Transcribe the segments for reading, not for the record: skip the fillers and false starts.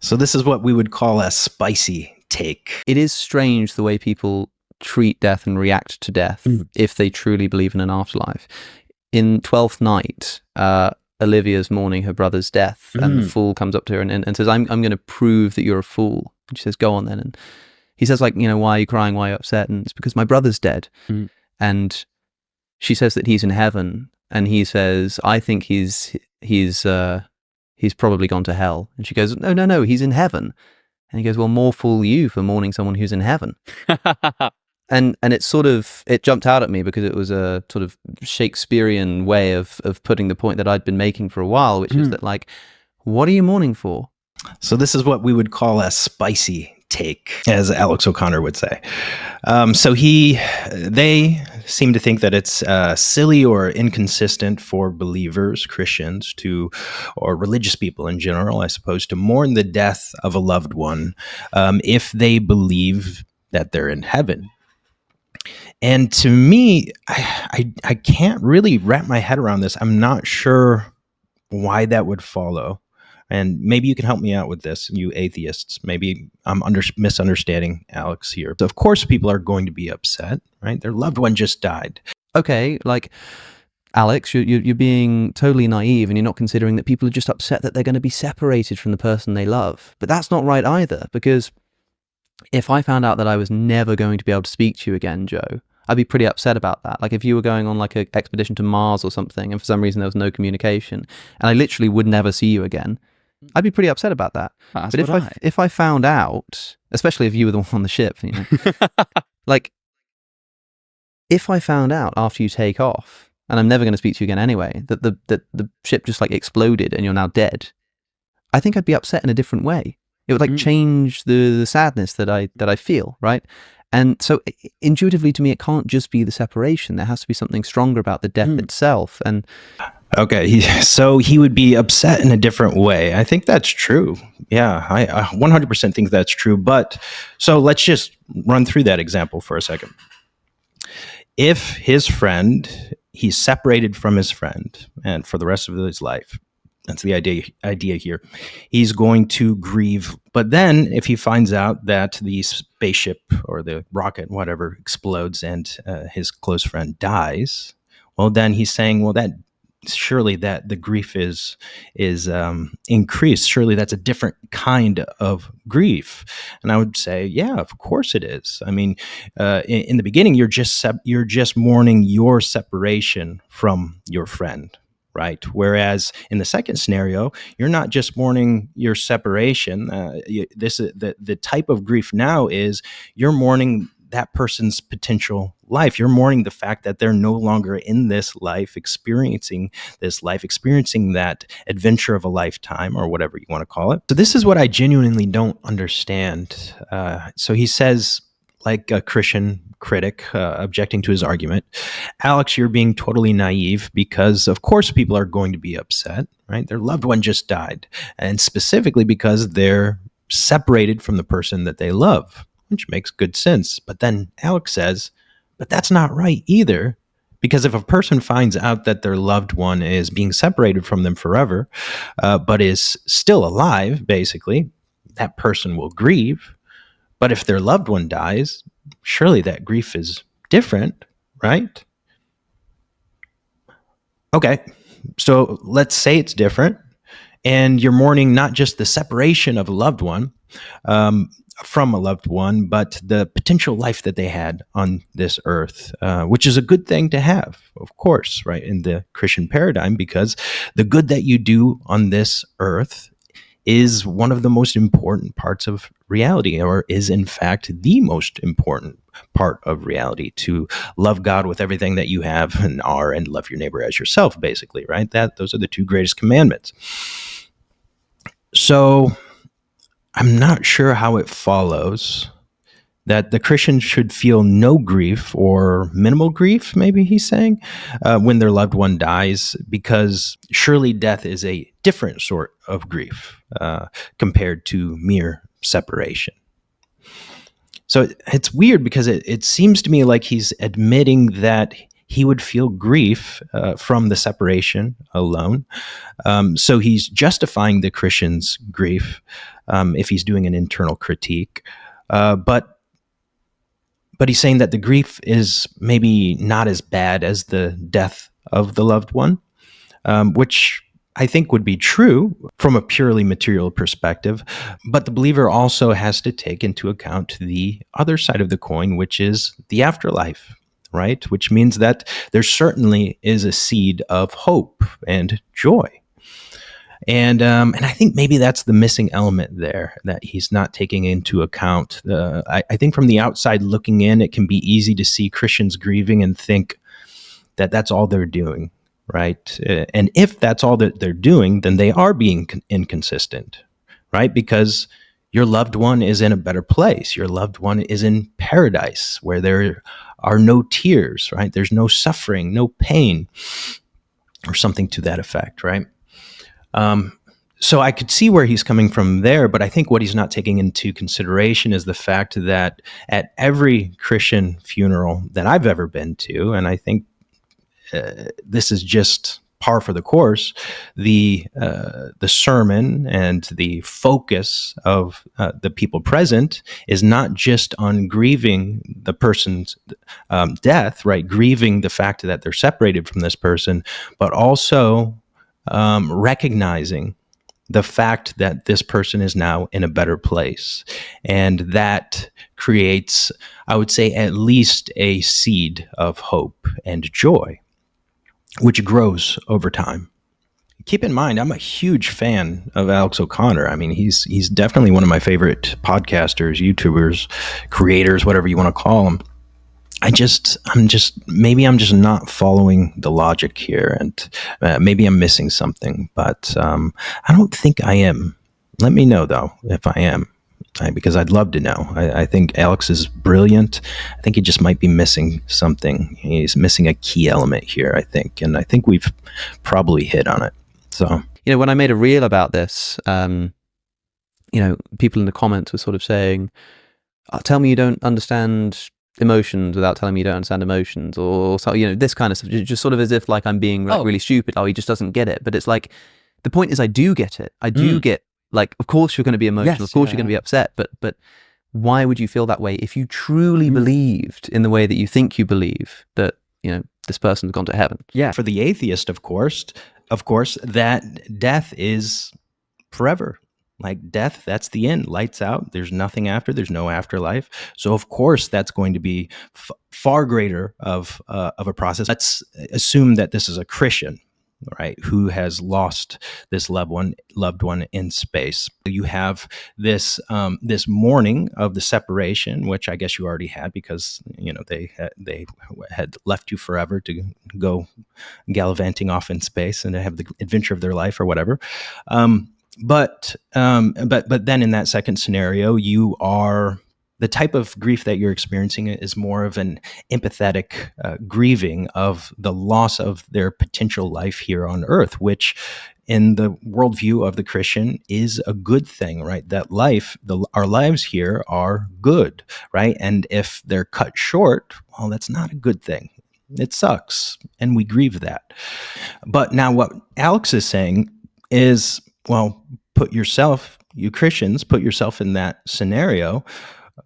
So this is what we would call a spicy take. It is strange the way people treat death and react to death if they truly believe in an afterlife. In Twelfth Night, Olivia's mourning her brother's death, and the fool comes up to her and says, I'm going to prove that you're a fool. And she says, go on then. And he says, like, why are you crying? Why are you upset? And it's because my brother's dead. And she says that he's in heaven. And he says, I think he's probably gone to hell. And she goes, no, he's in heaven. And he goes, well, more fool you for mourning someone who's in heaven. And it jumped out at me because it was a sort of Shakespearean way of putting the point that I'd been making for a while, which is that, like, what are you mourning for? So this is what we would call a spicy take, as Alex O'Connor would say. So they seem to think that it's silly or inconsistent for believers, Christians, or religious people in general, I suppose, to mourn the death of a loved one if they believe that they're in heaven. And to me, I can't really wrap my head around this. I'm not sure why that would follow. And maybe you can help me out with this, you atheists. Maybe I'm misunderstanding Alex here. Of course, people are going to be upset, right? Their loved one just died. Okay, like, Alex, you're being totally naive, and you're not considering that people are just upset that they're going to be separated from the person they love. But that's not right either, because if I found out that I was never going to be able to speak to you again, Joe, I'd be pretty upset about that. Like, if you were going on like an expedition to Mars or something, and for some reason there was no communication, and I literally would never see you again, I'd be pretty upset about that. But if I found out, especially if you were the one on the ship, like, if I found out after you take off, and I'm never going to speak to you again anyway, that the ship just like exploded and you're now dead, I think I'd be upset in a different way. It would like change the sadness that I feel, right? And so intuitively to me, it can't just be the separation. There has to be something stronger about the death itself. And okay, so he would be upset in a different way. I think that's true. Yeah, I 100% think that's true. But so let's just run through that example for a second. If he's separated from his friend, and for the rest of his life, that's the idea here, he's going to grieve. But then if he finds out that the spaceship or the rocket, whatever, explodes and his close friend dies, well, then he's saying, well, that surely that the grief is increased. Surely that's a different kind of grief. And I would say, yeah, of course it is. I mean, in the beginning, you're just mourning your separation from your friend, right? Whereas in the second scenario, you're not just mourning your separation. This is the type of grief now is you're mourning that person's potential life. You're mourning the fact that they're no longer in this life, experiencing that adventure of a lifetime, or whatever you want to call it. So this is what I genuinely don't understand. So he says, like a Christian critic objecting to his argument, Alex, you're being totally naive because, of course, people are going to be upset, right? Their loved one just died, and specifically because they're separated from the person that they love, which makes good sense. But then Alex says, but that's not right either, because if a person finds out that their loved one is being separated from them forever, but is still alive, basically, that person will grieve. But if their loved one dies, surely that grief is different, right? Okay, so let's say it's different, and you're mourning not just the separation of a loved one from a loved one, but the potential life that they had on this earth, which is a good thing to have, of course, right, in the Christian paradigm, because the good that you do on this earth is one of the most important parts of reality, or is in fact the most important part of reality, to love God with everything that you have and are, and love your neighbor as yourself, basically, right? Those are the two greatest commandments. So I'm not sure how it follows that the Christian should feel no grief, or minimal grief, maybe he's saying, when their loved one dies, because surely death is a different sort of grief compared to mere separation. So it's weird, because it seems to me like he's admitting that he would feel grief from the separation alone. So he's justifying the Christian's grief if he's doing an internal critique. But he's saying that the grief is maybe not as bad as the death of the loved one, which I think would be true from a purely material perspective. But the believer also has to take into account the other side of the coin, which is the afterlife, right? Which means that there certainly is a seed of hope and joy. And I think maybe that's the missing element there that he's not taking into account. I think from the outside looking in, it can be easy to see Christians grieving and think that that's all they're doing, right? And if that's all that they're doing, then they are being inconsistent, right? Because your loved one is in a better place. Your loved one is in paradise where there are no tears, right? There's no suffering, no pain, or something to that effect, right? So I could see where he's coming from there, but I think what he's not taking into consideration is the fact that at every Christian funeral that I've ever been to, and I think this is just par for the course, the sermon and the focus of the people present is not just on grieving the person's death, right? Grieving the fact that they're separated from this person, but also recognizing the fact that this person is now in a better place. And that creates, I would say, at least a seed of hope and joy, which grows over time. Keep in mind, I'm a huge fan of Alex O'Connor. I mean, he's definitely one of my favorite podcasters, YouTubers, creators, whatever you want to call them. I'm just not following the logic here, and maybe I'm missing something, but I don't think I am. Let me know, though, if I am, because I'd love to know. I think Alex is brilliant. I think he just might be missing something. He's missing a key element here, I think, and I think we've probably hit on it. So, when I made a reel about this, people in the comments were sort of saying, tell me you don't understand emotions without telling me you don't understand emotions, or so, this kind of stuff, just sort of as if like I'm being really stupid. He just doesn't get it. But it's like, the point is I do get it. I do get, like, of course you're going to be emotional, of course you're going to be upset, but why would you feel that way if you truly believed in the way that you think you believe that, this person's gone to heaven? Yeah. For the atheist, of course, that death is forever. Like death, that's the end. Lights out. There's nothing after. There's no afterlife. So of course, that's going to be far greater of a process. Let's assume that this is a Christian, right, who has lost this loved one in space. You have this this mourning of the separation, which I guess you already had because they had left you forever to go gallivanting off in space and to have the adventure of their life or whatever. But then in that second scenario, you are the type of grief that you're experiencing is more of an empathetic grieving of the loss of their potential life here on earth, which in the worldview of the Christian is a good thing, right? That our lives here are good, right? And if they're cut short, well, that's not a good thing. It sucks. And we grieve that. But now what Alex is saying is, well, you Christians, put yourself in that scenario.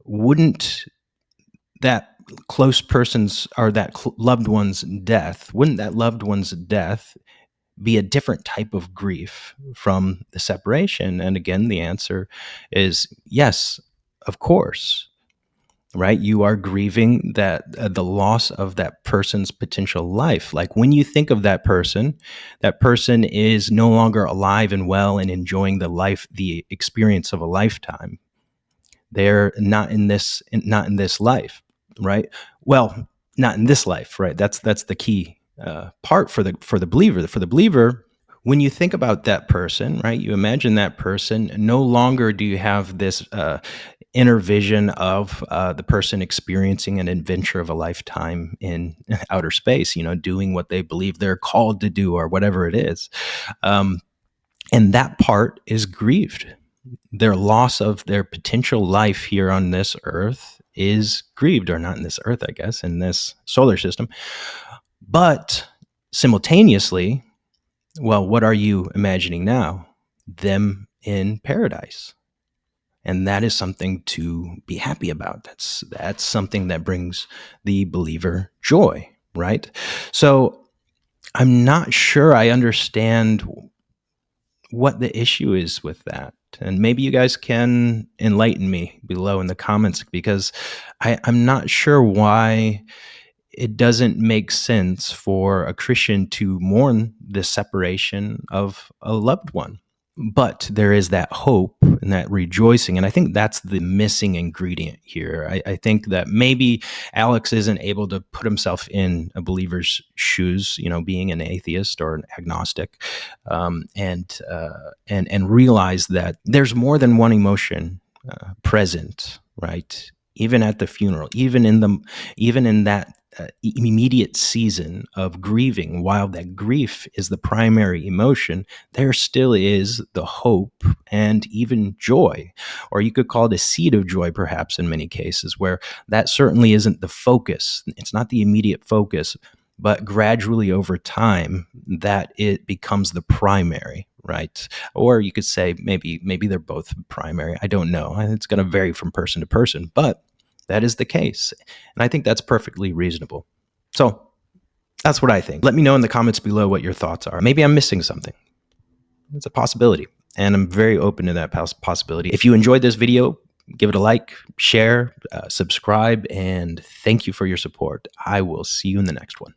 Wouldn't that close person's or that loved one's death, be a different type of grief from the separation? And again, the answer is yes, of course. Right? You are grieving that the loss of that person's potential life. Like when you think of that person is no longer alive and well and enjoying the experience of a lifetime. They're not in this life, right? Well, not in this life, right? That's the key part for the believer. For the believer, when you think about that person, right? You imagine that person. No longer do you have this inner vision of the person experiencing an adventure of a lifetime in outer space, doing what they believe they're called to do or whatever it is. And that part is grieved. Their loss of their potential life here on this earth is grieved, or not in this earth, I guess, in this solar system. But simultaneously, well, what are you imagining now? Them in paradise. And that is something to be happy about. That's something that brings the believer joy, right? So I'm not sure I understand what the issue is with that. And maybe you guys can enlighten me below in the comments, because I'm not sure why it doesn't make sense for a Christian to mourn the separation of a loved one. But there is that hope and that rejoicing. And I think that's the missing ingredient here. I think that maybe Alex isn't able to put himself in a believer's shoes, being an atheist or an agnostic, and realize that there's more than one emotion present, right? Even at the funeral, even in that immediate season of grieving, while that grief is the primary emotion, there still is the hope and even joy, or you could call it a seed of joy, perhaps, in many cases, where that certainly isn't the focus. It's not the immediate focus, but gradually over time, that it becomes the primary, right? Or you could say maybe they're both primary. I don't know. It's going to vary from person to person, but that is the case. And I think that's perfectly reasonable. So that's what I think. Let me know in the comments below what your thoughts are. Maybe I'm missing something. It's a possibility. And I'm very open to that possibility. If you enjoyed this video, give it a like, share, subscribe, and thank you for your support. I will see you in the next one.